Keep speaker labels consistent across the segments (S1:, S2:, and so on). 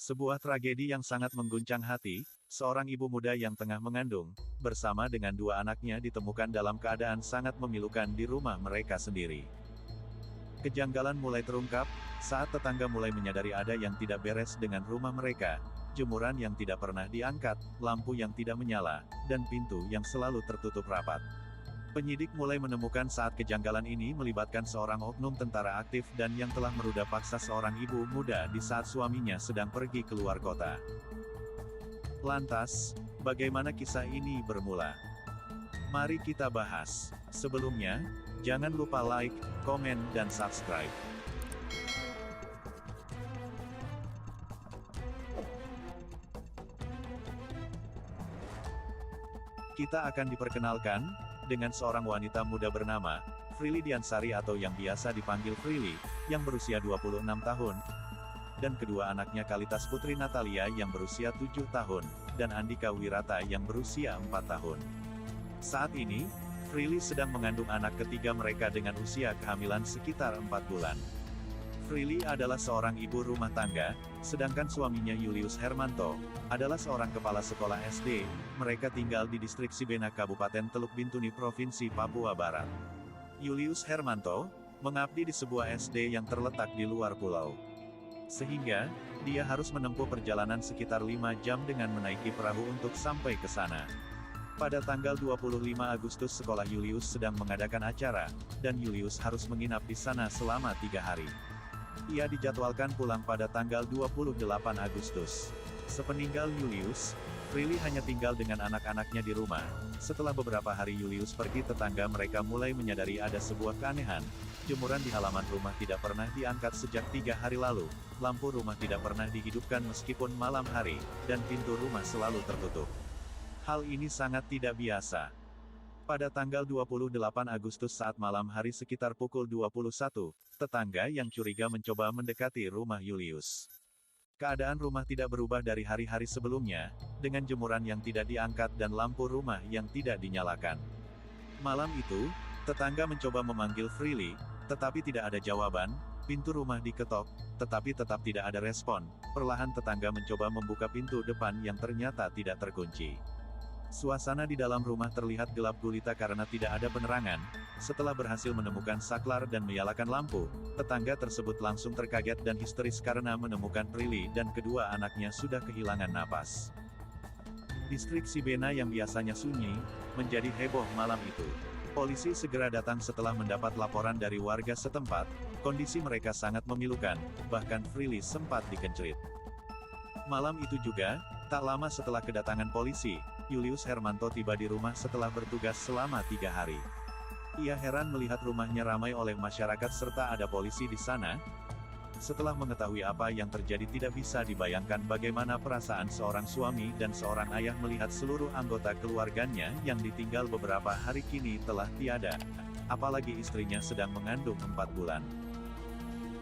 S1: Sebuah tragedi yang sangat mengguncang hati, seorang ibu muda yang tengah mengandung, bersama dengan dua anaknya ditemukan dalam keadaan sangat memilukan di rumah mereka sendiri. Kejanggalan mulai terungkap, saat tetangga mulai menyadari ada yang tidak beres dengan rumah mereka, jemuran yang tidak pernah diangkat, lampu yang tidak menyala, dan pintu yang selalu tertutup rapat. Penyidik mulai menemukan saat kejanggalan ini melibatkan seorang oknum tentara aktif dan yang telah meruda paksa seorang ibu muda di saat suaminya sedang pergi keluar kota. Lantas, bagaimana kisah ini bermula? Mari kita bahas. Sebelumnya, jangan lupa like, komen, dan subscribe. Kita akan diperkenalkan dengan seorang wanita muda bernama Prilly Diansari atau yang biasa dipanggil Prilly, yang berusia 26 tahun, dan kedua anaknya Kalitas Putri Natalia yang berusia 7 tahun, dan Andika Wirata yang berusia 4 tahun. Saat ini, Prilly sedang mengandung anak ketiga mereka dengan usia kehamilan sekitar 4 bulan. Prilly adalah seorang ibu rumah tangga, sedangkan suaminya Julius Hermanto adalah seorang kepala sekolah SD. Mereka tinggal di distrik Sibena Kabupaten Teluk Bintuni Provinsi Papua Barat. Julius Hermanto mengabdi di sebuah SD yang terletak di luar pulau. Sehingga, dia harus menempuh perjalanan sekitar 5 jam dengan menaiki perahu untuk sampai ke sana. Pada tanggal 25 Agustus sekolah Julius sedang mengadakan acara, dan Julius harus menginap di sana selama 3 hari. Ia dijadwalkan pulang pada tanggal 28 Agustus. Sepeninggal Julius, Prilly hanya tinggal dengan anak-anaknya di rumah. Setelah beberapa hari Julius pergi, tetangga mereka mulai menyadari ada sebuah keanehan. Jemuran di halaman rumah tidak pernah diangkat sejak 3 hari lalu, lampu rumah tidak pernah dihidupkan meskipun malam hari, dan pintu rumah selalu tertutup. Hal ini sangat tidak biasa. Pada tanggal 28 Agustus saat malam hari sekitar pukul 21, tetangga yang curiga mencoba mendekati rumah Julius. Keadaan rumah tidak berubah dari hari-hari sebelumnya, dengan jemuran yang tidak diangkat dan lampu rumah yang tidak dinyalakan. Malam itu, tetangga mencoba memanggil Prilly, tetapi tidak ada jawaban. Pintu rumah diketok, tetapi tetap tidak ada respon. Perlahan tetangga mencoba membuka pintu depan yang ternyata tidak terkunci. Suasana di dalam rumah terlihat gelap gulita karena tidak ada penerangan. Setelah berhasil menemukan saklar dan menyalakan lampu, tetangga tersebut langsung terkaget dan histeris karena menemukan Prilly dan kedua anaknya sudah kehilangan napas. Distrik Sibena yang biasanya sunyi, menjadi heboh malam itu. Polisi segera datang setelah mendapat laporan dari warga setempat. Kondisi mereka sangat memilukan, bahkan Prilly sempat dikencerit. Malam itu juga, tak lama setelah kedatangan polisi, Julius Hermanto tiba di rumah setelah bertugas selama 3 hari. Ia heran melihat rumahnya ramai oleh masyarakat serta ada polisi di sana. Setelah mengetahui apa yang terjadi, tidak bisa dibayangkan bagaimana perasaan seorang suami dan seorang ayah melihat seluruh anggota keluarganya yang ditinggal beberapa hari kini telah tiada. Apalagi istrinya sedang mengandung 4 bulan.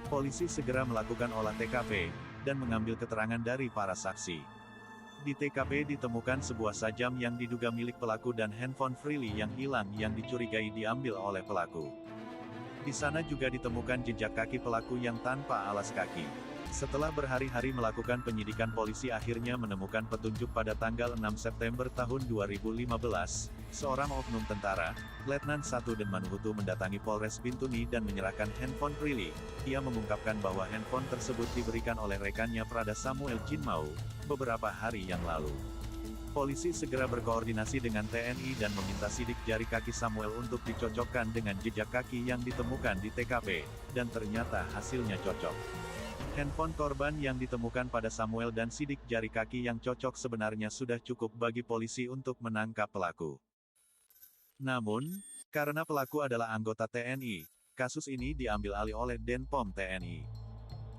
S1: Polisi segera melakukan olah TKP, dan mengambil keterangan dari para saksi. Di TKP ditemukan sebuah sajam yang diduga milik pelaku dan handphone Prilly yang hilang yang dicurigai diambil oleh pelaku. Di sana juga ditemukan jejak kaki pelaku yang tanpa alas kaki. Setelah berhari-hari melakukan penyidikan, polisi akhirnya menemukan petunjuk pada tanggal 6 September tahun 2015, seorang oknum tentara, Letnan 1 Denmanuhutu mendatangi Polres Bintuni dan menyerahkan handphone Prilly. Ia mengungkapkan bahwa handphone tersebut diberikan oleh rekannya Prada Samuel Jinmau, beberapa hari yang lalu. Polisi segera berkoordinasi dengan TNI dan meminta sidik jari kaki Samuel untuk dicocokkan dengan jejak kaki yang ditemukan di TKP, dan ternyata hasilnya cocok. Handphone korban yang ditemukan pada Samuel dan sidik jari kaki yang cocok sebenarnya sudah cukup bagi polisi untuk menangkap pelaku. Namun, karena pelaku adalah anggota TNI, kasus ini diambil alih oleh Denpom TNI.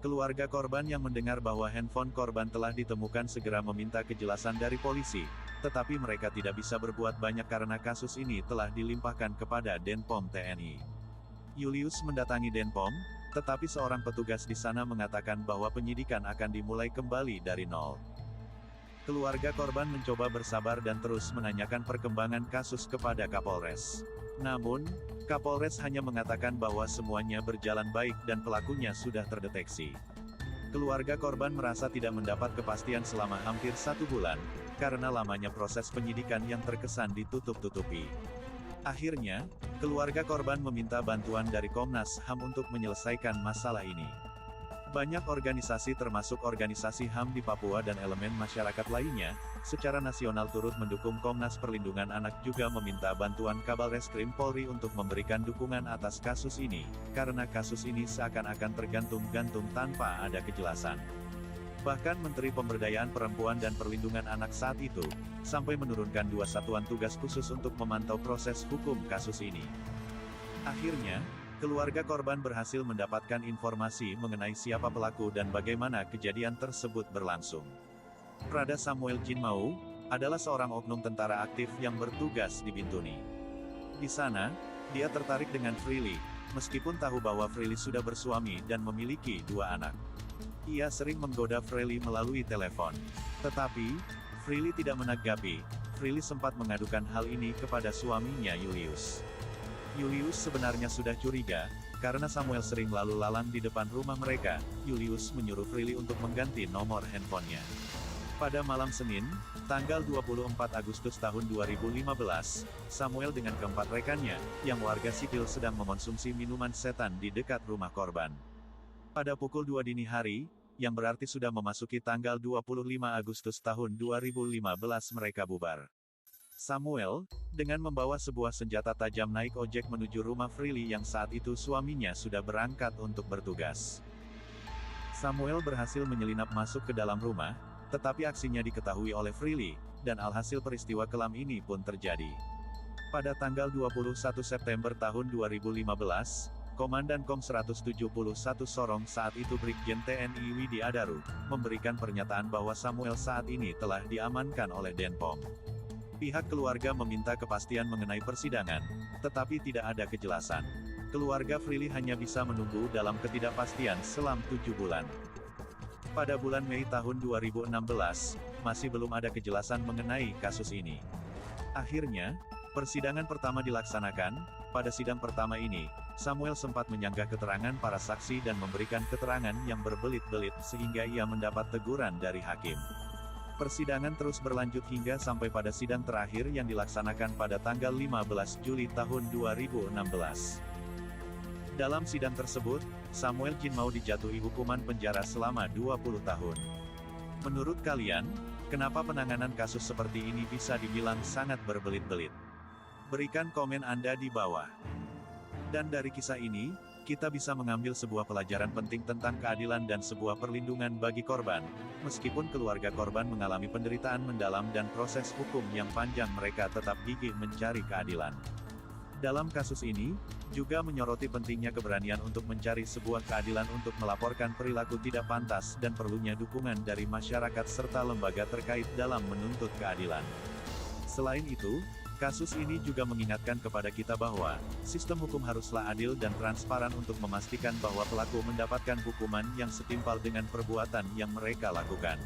S1: Keluarga korban yang mendengar bahwa handphone korban telah ditemukan segera meminta kejelasan dari polisi, tetapi mereka tidak bisa berbuat banyak karena kasus ini telah dilimpahkan kepada Denpom TNI. Julius mendatangi Denpom, tetapi seorang petugas di sana mengatakan bahwa penyidikan akan dimulai kembali dari nol. Keluarga korban mencoba bersabar dan terus menanyakan perkembangan kasus kepada Kapolres. Namun, Kapolres hanya mengatakan bahwa semuanya berjalan baik dan pelakunya sudah terdeteksi. Keluarga korban merasa tidak mendapat kepastian selama hampir 1 bulan, karena lamanya proses penyidikan yang terkesan ditutup-tutupi. Akhirnya, keluarga korban meminta bantuan dari Komnas HAM untuk menyelesaikan masalah ini. Banyak organisasi termasuk organisasi HAM di Papua dan elemen masyarakat lainnya, secara nasional turut mendukung Komnas Perlindungan Anak juga meminta bantuan Kabar Reskrim Polri untuk memberikan dukungan atas kasus ini, karena kasus ini seakan-akan tergantung-gantung tanpa ada kejelasan. Bahkan Menteri Pemberdayaan Perempuan dan Perlindungan Anak saat itu, sampai menurunkan 2 satuan tugas khusus untuk memantau proses hukum kasus ini. Akhirnya, keluarga korban berhasil mendapatkan informasi mengenai siapa pelaku dan bagaimana kejadian tersebut berlangsung. Prada Samuel Jinmau adalah seorang oknum tentara aktif yang bertugas di Bintuni. Di sana, dia tertarik dengan Freely, meskipun tahu bahwa Freely sudah bersuami dan memiliki 2 anak. Ia sering menggoda Freely melalui telepon. Tetapi, Freely tidak menanggapi. Freely sempat mengadukan hal ini kepada suaminya Julius. Julius sebenarnya sudah curiga, karena Samuel sering lalu lalang di depan rumah mereka. Julius menyuruh Freely untuk mengganti nomor handphonenya. Pada malam Senin, tanggal 24 Agustus tahun 2015, Samuel dengan keempat rekannya, yang warga sipil sedang mengonsumsi minuman setan di dekat rumah korban. Pada pukul 2 dini hari, yang berarti sudah memasuki tanggal 25 Agustus tahun 2015 mereka bubar. Samuel, dengan membawa sebuah senjata tajam naik ojek menuju rumah Freely yang saat itu suaminya sudah berangkat untuk bertugas. Samuel berhasil menyelinap masuk ke dalam rumah, tetapi aksinya diketahui oleh Freely, dan alhasil peristiwa kelam ini pun terjadi. Pada tanggal 21 September tahun 2015, Komandan Kom 171 Sorong saat itu Brigjen TNI Widi Adaru, memberikan pernyataan bahwa Samuel saat ini telah diamankan oleh Denpom. Pihak keluarga meminta kepastian mengenai persidangan, tetapi tidak ada kejelasan. Keluarga Freely hanya bisa menunggu dalam ketidakpastian selama 7 bulan. Pada bulan Mei tahun 2016, masih belum ada kejelasan mengenai kasus ini. Akhirnya, persidangan pertama dilaksanakan. Pada sidang pertama ini, Samuel sempat menyanggah keterangan para saksi dan memberikan keterangan yang berbelit-belit sehingga ia mendapat teguran dari hakim. Persidangan terus berlanjut hingga sampai pada sidang terakhir yang dilaksanakan pada tanggal 15 Juli tahun 2016. Dalam sidang tersebut, Samuel Jinmau dijatuhi hukuman penjara selama 20 tahun. Menurut kalian, kenapa penanganan kasus seperti ini bisa dibilang sangat berbelit-belit? Berikan komen Anda di bawah. Dan dari kisah ini, kita bisa mengambil sebuah pelajaran penting tentang keadilan dan sebuah perlindungan bagi korban, meskipun keluarga korban mengalami penderitaan mendalam dan proses hukum yang panjang, mereka tetap gigih mencari keadilan. Dalam kasus ini, juga menyoroti pentingnya keberanian untuk mencari sebuah keadilan untuk melaporkan perilaku tidak pantas dan perlunya dukungan dari masyarakat serta lembaga terkait dalam menuntut keadilan. Selain itu, kasus ini juga mengingatkan kepada kita bahwa, sistem hukum haruslah adil dan transparan untuk memastikan bahwa pelaku mendapatkan hukuman yang setimpal dengan perbuatan yang mereka lakukan.